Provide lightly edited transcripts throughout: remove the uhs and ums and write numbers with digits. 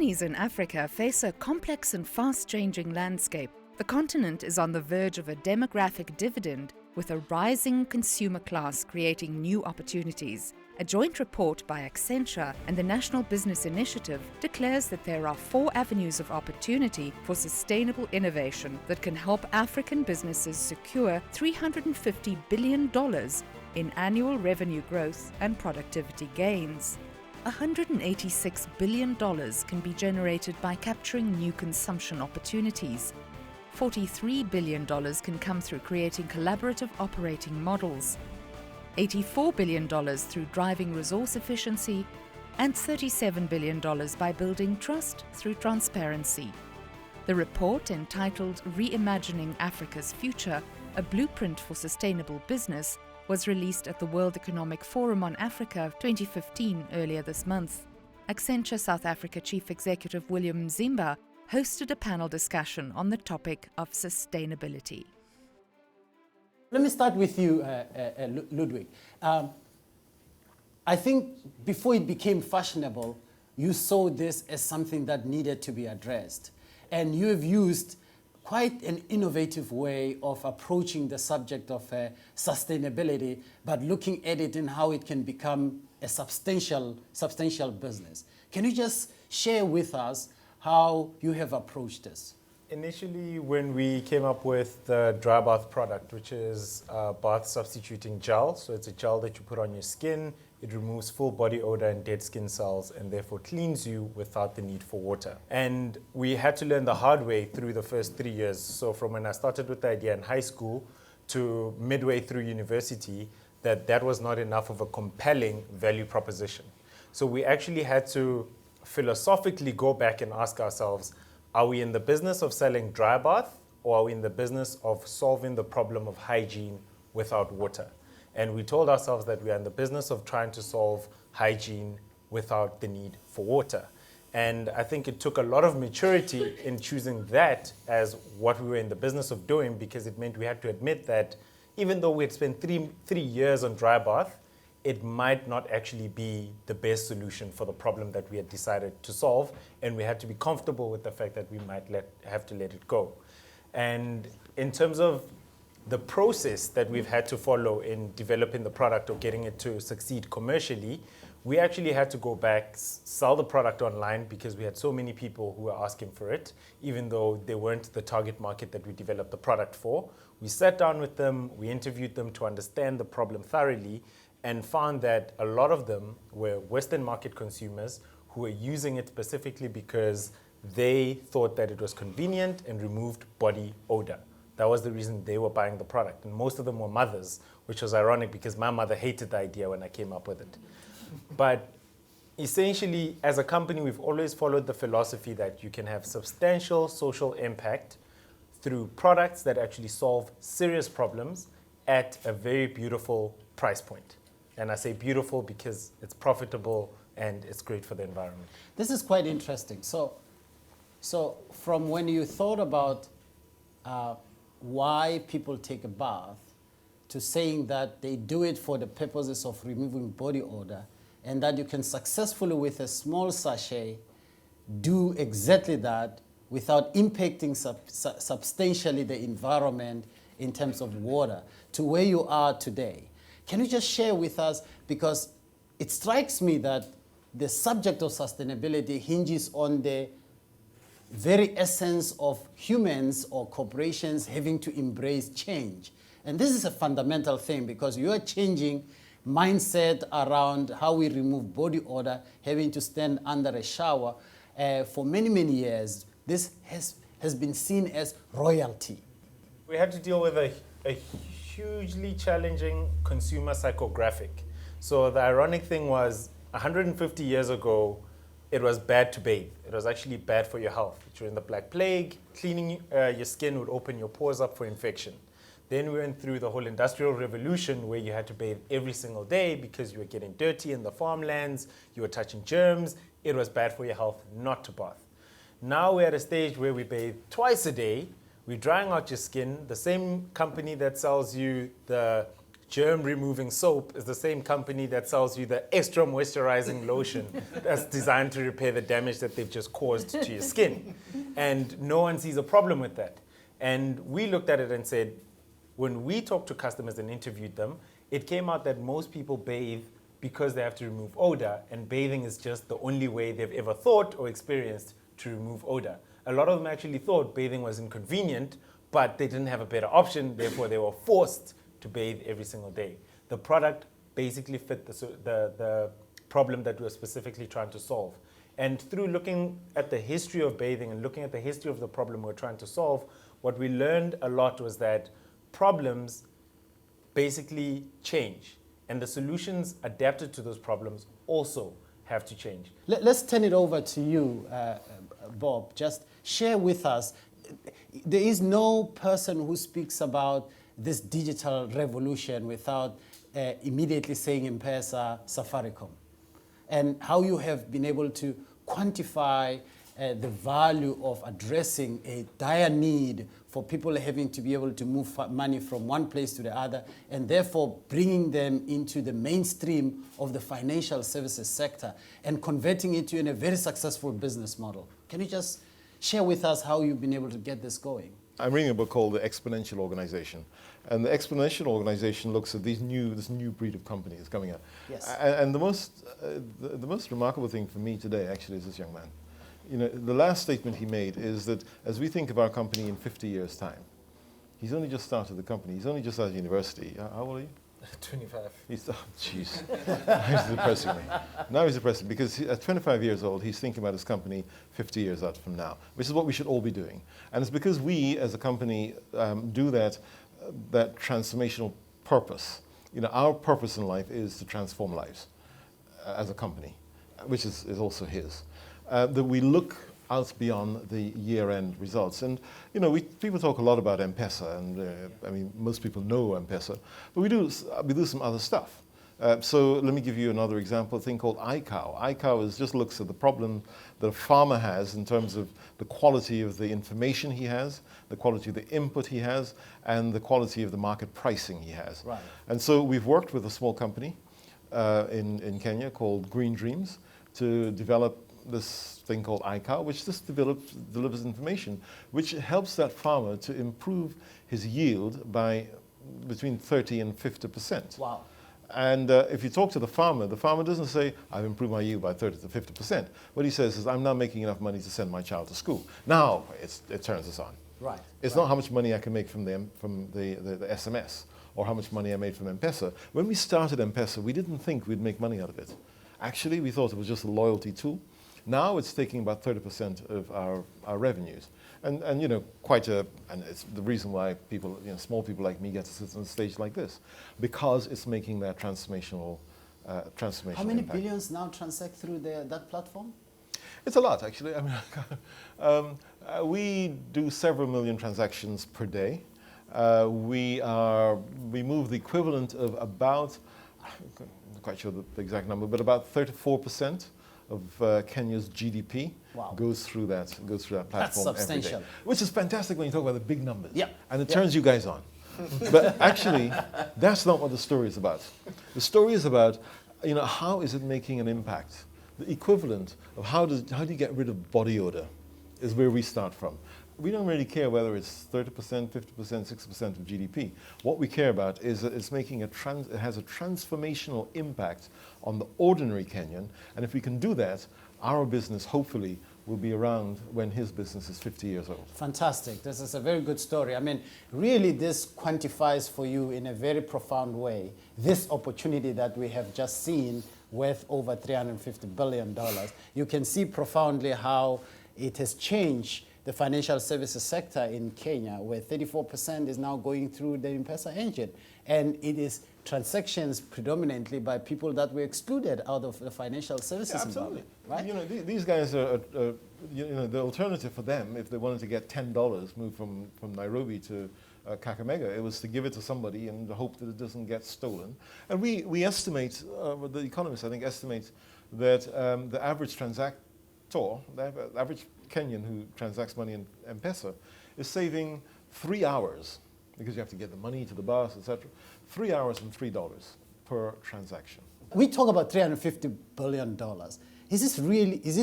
Colonies in Africa face a complex and fast-changing landscape. The continent is on the verge of a demographic dividend, with a rising consumer class creating new opportunities. A joint report by Accenture and the National Business Initiative declares that there are 4 avenues of opportunity for sustainable innovation that can help African businesses secure $350 billion in annual revenue growth and productivity gains. $186 billion can be generated by capturing new consumption opportunities. $43 billion can come through creating collaborative operating models, $84 billion through driving resource efficiency, and $37 billion by building trust through transparency. The report, entitled Reimagining Africa's Future, a Blueprint for Sustainable Business, was released at the World Economic Forum on Africa 2015 earlier this month. Accenture South Africa Chief Executive William Mzimba hosted a panel discussion on the topic of sustainability. Let me start with you, Ludwick. I think before it became fashionable, you saw this as something that needed to be addressed. And you have used quite an innovative way of approaching the subject of sustainability, but looking at it and how it can become a substantial business. Can you just share with us how you have approached this? Initially, when we came up with the Drybath product, which is a bath substituting gel, so it's a gel that you put on your skin, it removes full body odor and dead skin cells and therefore cleans you without the need for water. And we had to learn the hard way through the first 3 years. So from when I started with the idea in high school to midway through university, that was not enough of a compelling value proposition. So we actually had to philosophically go back and ask ourselves, are we in the business of selling dry bath, or are we in the business of solving the problem of hygiene without water? And we told ourselves that we are in the business of trying to solve hygiene without the need for water. And I think it took a lot of maturity in choosing that as what we were in the business of doing, because it meant we had to admit that even though we had spent three years on dry bath, it might not actually be the best solution for the problem that we had decided to solve, and we had to be comfortable with the fact that we might have to let it go. And in terms of the process that we've had to follow in developing the product or getting it to succeed commercially, we actually had to go back, sell the product online because we had so many people who were asking for it, even though they weren't the target market that we developed the product for. We sat down with them, we interviewed them to understand the problem thoroughly, and found that a lot of them were Western market consumers who were using it specifically because they thought that it was convenient and removed body odor. That was the reason they were buying the product. And most of them were mothers, which was ironic because my mother hated the idea when I came up with it. But essentially, as a company, we've always followed the philosophy that you can have substantial social impact through products that actually solve serious problems at a very beautiful price point. And I say beautiful because it's profitable and it's great for the environment. This is quite interesting. So from when you thought about why people take a bath, to saying that they do it for the purposes of removing body odor, and that you can successfully, with a small sachet, do exactly that without impacting substantially the environment in terms of water, to where you are today. Can you just share with us, because it strikes me that the subject of sustainability hinges on the very essence of humans or corporations having to embrace change. And this is a fundamental thing, because you are changing mindset around how we remove body odor, having to stand under a shower. For many, many years, this has been seen as royalty. We had to deal with a hugely challenging consumer psychographic. So the ironic thing was, 150 years ago, it was bad to bathe. It was actually bad for your health. During the Black Plague, cleaning your skin would open your pores up for infection. Then we went through the whole Industrial Revolution, where you had to bathe every single day because you were getting dirty in the farmlands, you were touching germs. It was bad for your health not to bath. Now we're at a stage where we bathe twice a day. We're drying out your skin. The same company that sells you the germ-removing soap is the same company that sells you the extra moisturizing lotion that's designed to repair the damage that they've just caused to your skin. And no one sees a problem with that. And we looked at it and said, when we talked to customers and interviewed them, it came out that most people bathe because they have to remove odor, and bathing is just the only way they've ever thought or experienced to remove odor. A lot of them actually thought bathing was inconvenient, but they didn't have a better option, therefore they were forced to bathe every single day. The product basically fit the problem that we were specifically trying to solve. And through looking at the history of bathing and looking at the history of the problem we're trying to solve, what we learned a lot was that problems basically change, and the solutions adapted to those problems also have to change. Let's turn it over to you, Bob. Just share with us, there is no person who speaks about this digital revolution without immediately saying M-Pesa, Safaricom, and how you have been able to quantify the value of addressing a dire need for people having to be able to move money from one place to the other, and therefore bringing them into the mainstream of the financial services sector and converting it in a very successful business model. Can you just share with us how you've been able to get this going? I'm reading a book called The Exponential Organization. And the Exponential Organization looks at this new breed of companies coming up. Yes. And the most remarkable thing for me today actually is this young man. You know, the last statement he made is that as we think of our company in 50 years' time, he's only just started the company. He's only just out of university. How old are you? 25. He's, oh, jeez. He's depressing me. Now he's depressing because at 25 years old, he's thinking about his company 50 years out from now, which is what we should all be doing. And it's because we, as a company, do that transformational purpose. You know, our purpose in life is to transform lives as a company, which is also his. That we look out beyond the year-end results. And, you know, people talk a lot about M-Pesa, and I mean, most people know M-Pesa, but we do some other stuff. So let me give you another example, a thing called iCow. iCow just looks at the problem that a farmer has in terms of the quality of the information he has, the quality of the input he has, and the quality of the market pricing he has. Right. And so we've worked with a small company in Kenya called Green Dreams to develop this thing called iCow, which just delivers information, which helps that farmer to improve his yield by between 30 and 50%. Wow. And if you talk to the farmer doesn't say, I've improved my yield by 30 to 50%. What he says is, I'm now making enough money to send my child to school. Now it turns us on. Right. It's not how much money I can make from the SMS or how much money I made from M-Pesa. When we started M-Pesa, we didn't think we'd make money out of it. Actually, we thought it was just a loyalty tool. Now it's taking about 30% of our revenues. And you know, and it's the reason why people, you know, small people like me get to sit on a stage like this, because it's making that transformational impact. How many billions now transact through that platform? It's a lot, actually. I mean, we do several million transactions per day. We move the equivalent of about, I'm not quite sure the exact number, but about 34% of Kenya's GDP goes through that platform. That's substantial. Every day, which is fantastic when you talk about the big numbers. Yeah. And it turns you guys on. But actually, that's not what the story is about. The story is about, you know, how is it making an impact? The equivalent of how do you get rid of body odor is where we start from. We don't really care whether it's 30%, 50%, 60% of GDP. What we care about is that it's making it has a transformational impact on the ordinary Kenyan, and if we can do that, our business hopefully will be around when his business is 50 years old. Fantastic. This is a very good story. I mean, really this quantifies for you in a very profound way this opportunity that we have just seen worth over $350 billion. You can see profoundly how it has changed the financial services sector in Kenya, where 34% is now going through the M-Pesa engine. And it is transactions predominantly by people that were excluded out of the financial services environment. Right? You know, these guys are, you know, the alternative for them, if they wanted to get $10 moved from Nairobi to Kakamega, it was to give it to somebody and hope that it doesn't get stolen. And we estimate, the economists I think estimate that the average transactor, the average Kenyan who transacts money in M-Pesa is saving 3 hours because you have to get the money to the bus, etc. 3 hours and $3 per transaction. We talk about $350 billion. Is it real? Is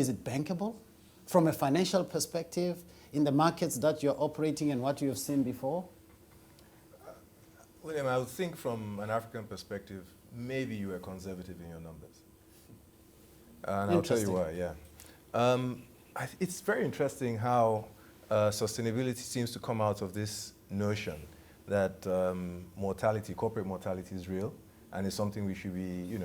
it bankable? From a financial perspective, in the markets that you're operating and what you've seen before? William, I would think from an African perspective, maybe you are conservative in your numbers. And I'll tell you why, yeah. It's very interesting how sustainability seems to come out of this notion that mortality, corporate mortality is real, and it's something we should be,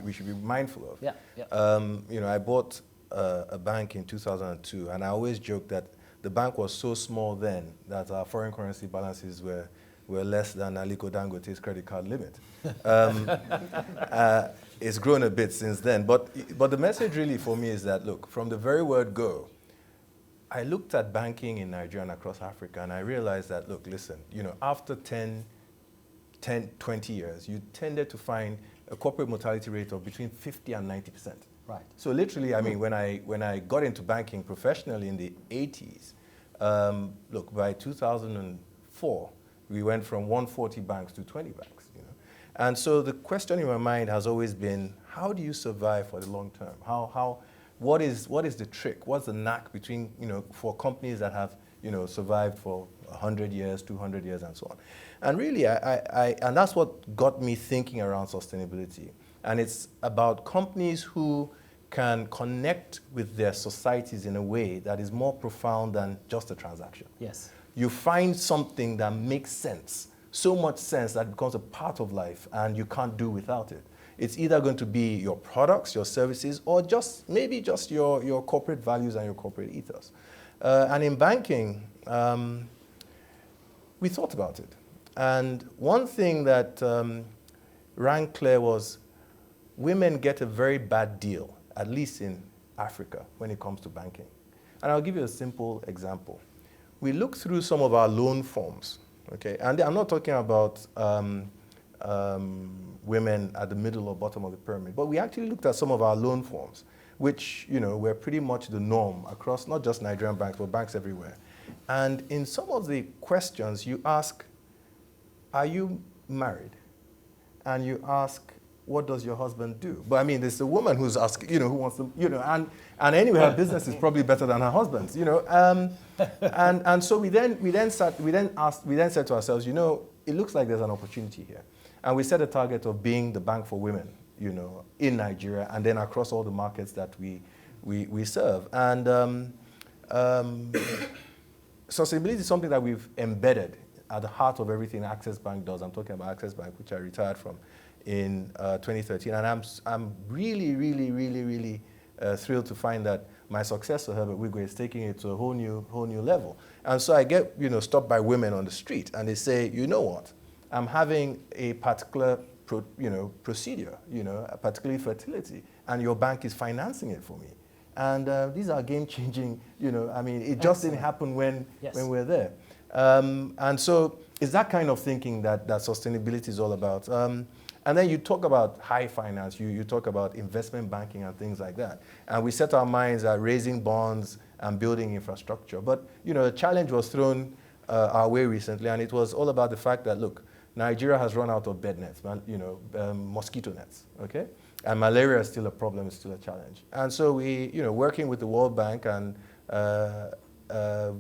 we should be mindful of. Yeah, yeah. I bought a bank in 2002, and I always joke that the bank was so small then that our foreign currency balances were less than Aliko Dangote's credit card limit. It's grown a bit since then, but the message really for me is that, look, from the very word go, I looked at banking in Nigeria and across Africa, and I realized that, look, listen, after 10, 20 years, you tended to find a corporate mortality rate of between 50 and 90%. Right. So literally, I mean, when I got into banking professionally in the 80s, look, by 2004, we went from 140 banks to 20 banks. And so the question in my mind has always been, how do you survive for the long term? What is the trick? What's the knack between, for companies that have, survived for 100 years, 200 years, and so on? And really, and that's what got me thinking around sustainability. And it's about companies who can connect with their societies in a way that is more profound than just a transaction. Yes. You find something that makes sense, so much sense that it becomes a part of life and you can't do without it. It's either going to be your products, your services, or maybe just your corporate values and your corporate ethos. And in banking, we thought about it. And one thing that rang clear was women get a very bad deal, at least in Africa, when it comes to banking. And I'll give you a simple example. We looked through some of our loan forms, okay? And I'm not talking about women at the middle or bottom of the pyramid, but we actually looked at some of our loan forms, which, were pretty much the norm across not just Nigerian banks, but banks everywhere. And in some of the questions, you ask, are you married? And you ask, what does your husband do? But I mean, there's a woman who's asking, who wants to, and anyway, her business is probably better than her husband's, and so we then said to ourselves, it looks like there's an opportunity here, and we set a target of being the bank for women, in Nigeria, and then across all the markets that we serve, and sustainability is something that we've embedded at the heart of everything Access Bank does. I'm talking about Access Bank, which I retired from in 2013, and I'm really, really, really, really thrilled to find that my successor, Herbert Wigwe, is taking it to a whole new level. And so I get stopped by women on the street, and they say, you know what, I'm having a particular procedure, particularly fertility, and your bank is financing it for me. And these are game-changing, I mean, it just didn't happen when we're there. And so it's that kind of thinking that sustainability is all about. And then you talk about high finance, you talk about investment banking and things like that. And we set our minds at raising bonds and building infrastructure. But, a challenge was thrown our way recently, and it was all about the fact that, look, Nigeria has run out of bed nets, mosquito nets, okay? And malaria is still a problem, it's still a challenge. And so we, working with the World Bank and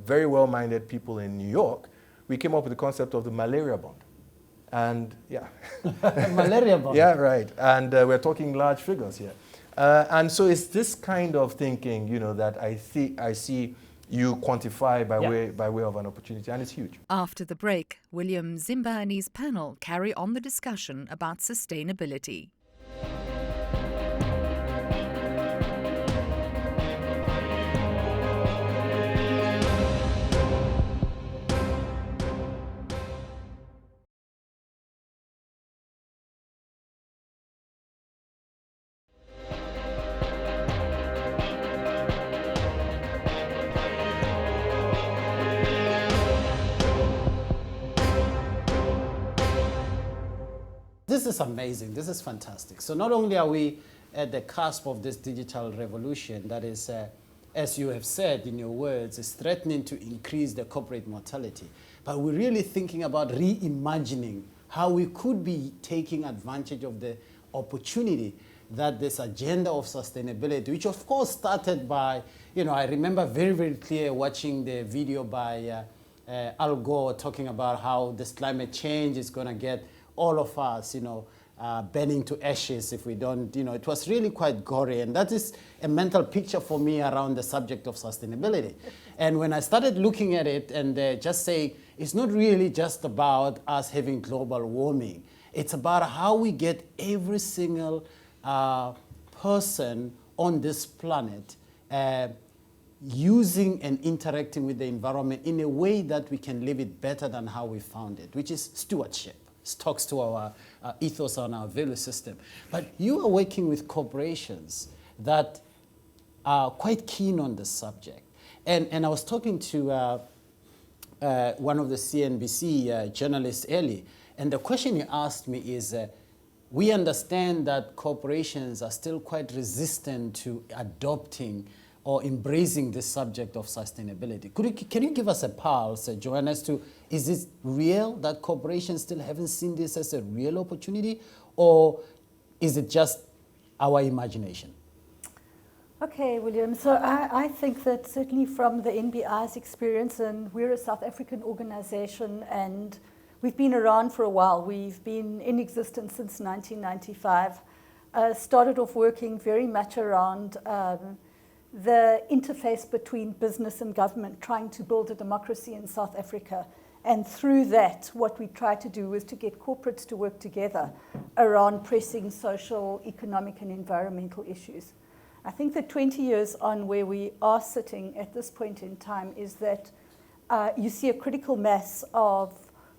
very well-minded people in New York, we came up with the concept of the malaria bond. And yeah. Malaria bond. Yeah, right. And we're talking large figures here. And so it's this kind of thinking, that I see you quantify by way of an opportunity, and it's huge. After the break, William Mzimba and his panel carry on the discussion about sustainability. This is amazing. This is fantastic. So not only are we at the cusp of this digital revolution that is, as you have said in your words, is threatening to increase the corporate mortality, but we're really thinking about reimagining how we could be taking advantage of the opportunity that this agenda of sustainability, which of course started by, I remember very, very clear watching the video by Al Gore talking about how this climate change is going to get all of us, burning to ashes if we don't, it was really quite gory. And that is a mental picture for me around the subject of sustainability. And when I started looking at it and just saying, it's not really just about us having global warming. It's about how we get every single person on this planet using and interacting with the environment in a way that we can live it better than how we found it, which is stewardship. It talks to our ethos and our value system. But you are working with corporations that are quite keen on this subject. And I was talking to one of the CNBC journalists early, and the question he asked me is, we understand that corporations are still quite resistant to adopting or embracing this subject of sustainability. Can you give us a pulse, Joanne, as to, is it real that corporations still haven't seen this as a real opportunity, or is it just our imagination? Okay, William. So I think that certainly from the NBI's experience, and we're a South African organization, and we've been around for a while. We've been in existence since 1995. Started off working very much around the interface between business and government, trying to build a democracy in South Africa. And through that, what we tried to do was to get corporates to work together around pressing social, economic, and environmental issues. I think that 20 years on, where we are sitting at this point in time, is that you see a critical mass of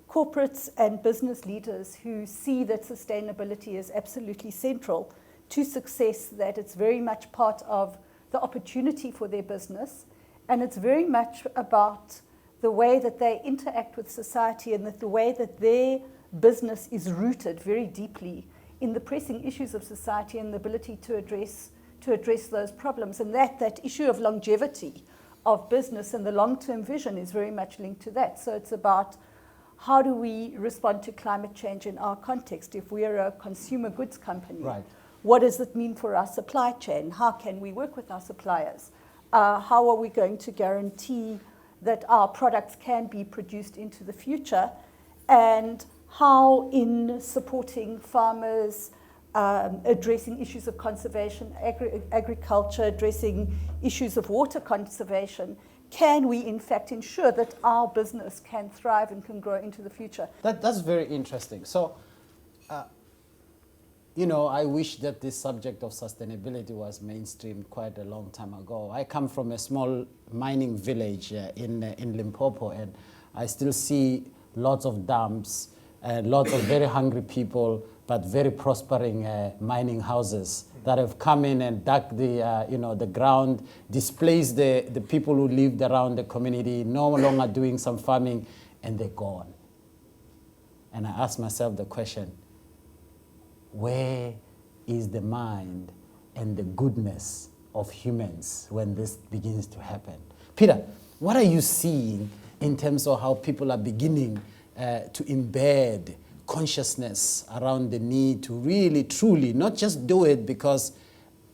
corporates and business leaders who see that sustainability is absolutely central to success, that it's very much part of the opportunity for their business, and it's very much about the way that they interact with society, and that the way that their business is rooted very deeply in the pressing issues of society and the ability to address those problems. And that issue of longevity of business and the long-term vision is very much linked to that. So it's about, how do we respond to climate change in our context? If we are a consumer goods company, right, what does it mean for our supply chain? How can we work with our suppliers? How are we going to guarantee that our products can be produced into the future? And how, in supporting farmers, addressing issues of conservation, agriculture, addressing issues of water conservation, can we in fact ensure that our business can thrive and can grow into the future? That's very interesting. So, I wish that this subject of sustainability was mainstreamed quite a long time ago. I come from a small mining village in Limpopo, and I still see lots of dams and lots of very hungry people, but very prospering mining houses that have come in and dug the ground, displaced the people who lived around the community, no longer doing some farming, and they're gone. And I ask myself the question, where is the mind and the goodness of humans when this begins to happen? Peter, what are you seeing in terms of how people are beginning to embed consciousness around the need to really, truly, not just do it because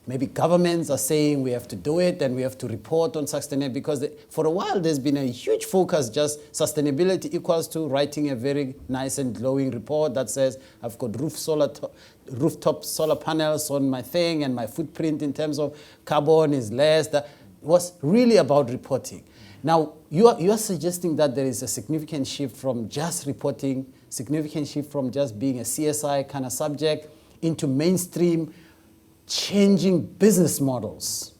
maybe governments are saying we have to do it and we have to report on sustainability, because for a while there's been a huge focus, just sustainability equals to writing a very nice and glowing report that says I've got rooftop solar panels on my thing and my footprint in terms of carbon is less. That was really about reporting. Now, you are suggesting that there is a significant shift from just reporting, significant shift from just being a CSI kind of subject into mainstream, changing business models.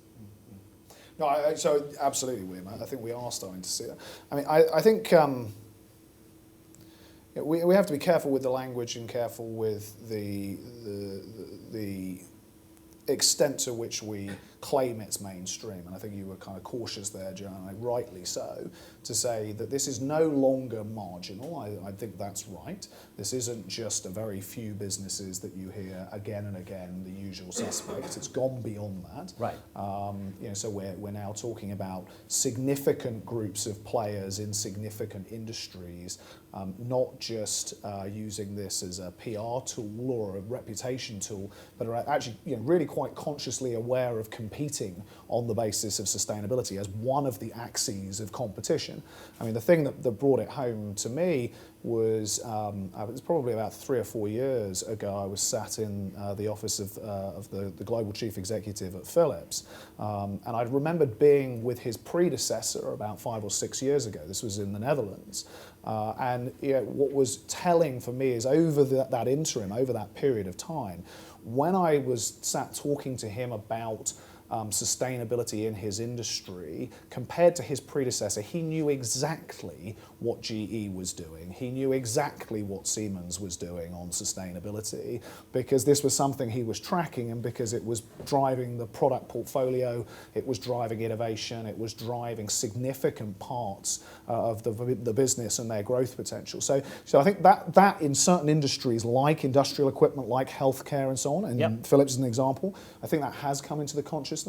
No, so absolutely, William. I think we are starting to see that. I mean, I think we have to be careful with the language and careful with the extent to which we claim it's mainstream, and I think you were kind of cautious there, Joanne, rightly so, to say that this is no longer marginal. I think that's right. This isn't just a very few businesses that you hear again and again, the usual suspects. It's gone beyond that. Right. So we're now talking about significant groups of players in significant industries, not just using this as a PR tool or a reputation tool, but are actually really quite consciously aware of competing on the basis of sustainability as one of the axes of competition. I mean, the thing that brought it home to me was, it was probably about 3 or 4 years ago, I was sat in the office of the global chief executive at Philips, and I remembered being with his predecessor about 5 or 6 years ago. This was in the Netherlands. And what was telling for me is over that interim, over that period of time, when I was sat talking to him about sustainability in his industry, compared to his predecessor, he knew exactly what GE was doing. He knew exactly what Siemens was doing on sustainability, because this was something he was tracking, and because it was driving the product portfolio, it was driving innovation, it was driving significant parts of the business and their growth potential. So I think that in certain industries like industrial equipment, like healthcare and so on, and Philips is an example, I think that has come into the consciousness.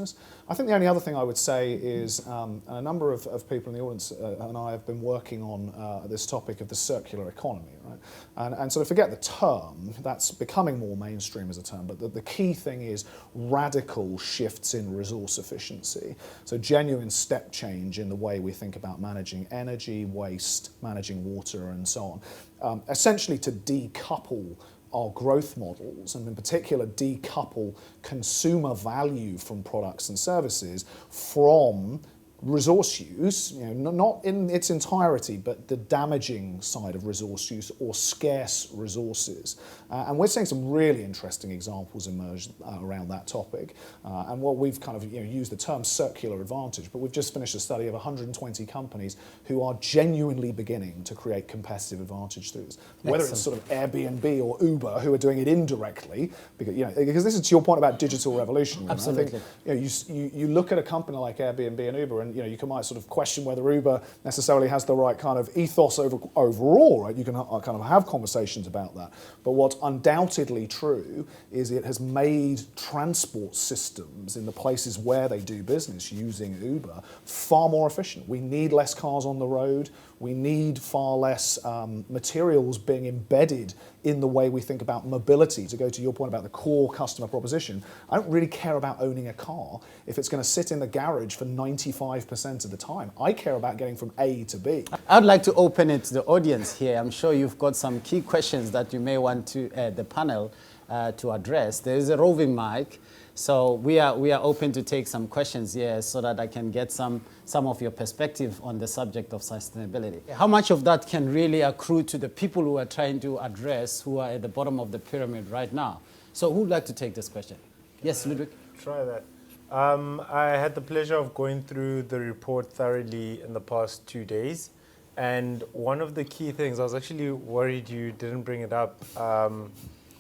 I think the only other thing I would say is a number of people in the audience and I have been working on this topic of the circular economy, right? And sort of forget the term, that's becoming more mainstream as a term, but the key thing is radical shifts in resource efficiency. So genuine step change in the way we think about managing energy, waste, managing water and so on. Essentially to decouple our growth models, and in particular decouple consumer value from products and services from resource use, not in its entirety, but the damaging side of resource use or scarce resources. And we're seeing some really interesting examples emerge around that topic. And what we've kind of used the term circular advantage, but we've just finished a study of 120 companies who are genuinely beginning to create competitive advantage through this. Whether it's sort of Airbnb or Uber who are doing it indirectly, because this is to your point about digital revolution. Absolutely. I think, you look at a company like Airbnb and Uber, and you might sort of question whether Uber necessarily has the right kind of ethos overall, right? You can kind of have conversations about that. But what's undoubtedly true is it has made transport systems in the places where they do business using Uber far more efficient. We need less cars on the road. We need far less materials being embedded in the way we think about mobility. To go to your point about the core customer proposition, I don't really care about owning a car if it's going to sit in the garage for 95% of the time. I care about getting from A to B. I'd like to open it to the audience here. I'm sure you've got some key questions that you may want to the panel to address. There is a roving mic, so we are open to take some questions here so that I can get some of your perspective on the subject of sustainability. How much of that can really accrue to the people who are trying to address, who are at the bottom of the pyramid right now? So who would like to take this question? Yes, Ludwick? Try that. I had the pleasure of going through the report thoroughly in the past 2 days. And one of the key things, I was actually worried you didn't bring it up,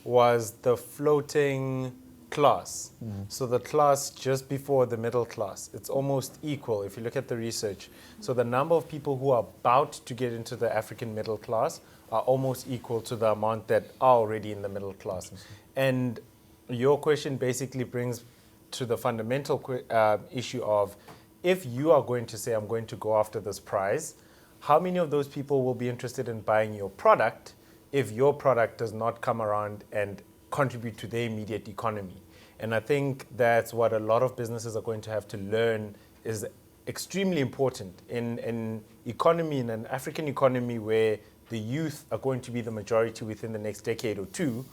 was the floating class. So the class just before the middle class, it's almost equal if you look at the research. So the number of people who are about to get into the African middle class are almost equal to the amount that are already in the middle class. And your question basically brings to the fundamental issue of, if you are going to say, I'm going to go after this prize, how many of those people will be interested in buying your product if your product does not come around and contribute to their immediate economy? And I think that's what a lot of businesses are going to have to learn is extremely important in an economy, in an African economy where the youth are going to be the majority within the next decade or two.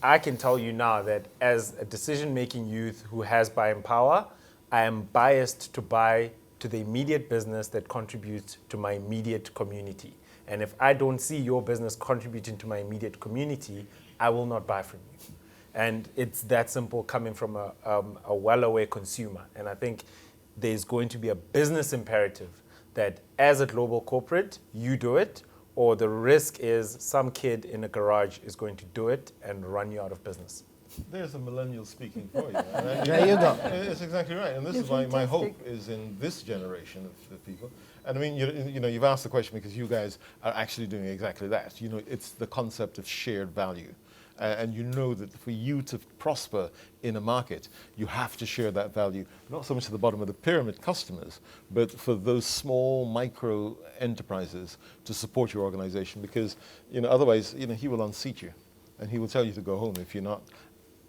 I can tell you now that as a decision-making youth who has buying power, I am biased to buy to the immediate business that contributes to my immediate community. And if I don't see your business contributing to my immediate community, I will not buy from you. And it's that simple, coming from a well-aware consumer. And I think there's going to be a business imperative that as a global corporate, you do it, or the risk is some kid in a garage is going to do it and run you out of business. There's a millennial speaking for you. And There you go. It's exactly right. And this You're is why my hope fantastic. is in this generation of people. And I mean, you know, you've asked the question because you guys are actually doing exactly that. You know, it's the concept of shared value. And you know that for you to prosper in a market, you have to share that value, not so much at the bottom of the pyramid customers, but for those small micro enterprises to support your organization, because, you know, otherwise, you know, he will unseat you and he will tell you to go home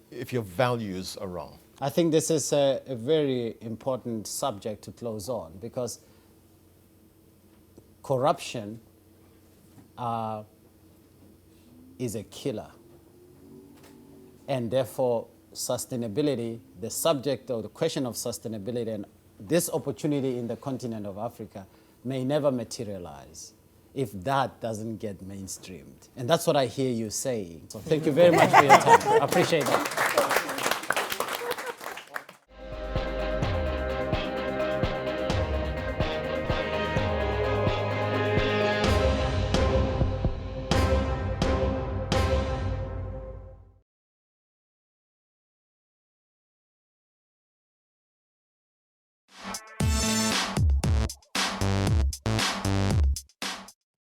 if your values are wrong. I think this is a very important subject to close on, because corruption is a killer. And therefore, sustainability, the subject or the question of sustainability and this opportunity in the continent of Africa may never materialize if that doesn't get mainstreamed. And that's what I hear you saying. So thank you very much for your time. I appreciate it.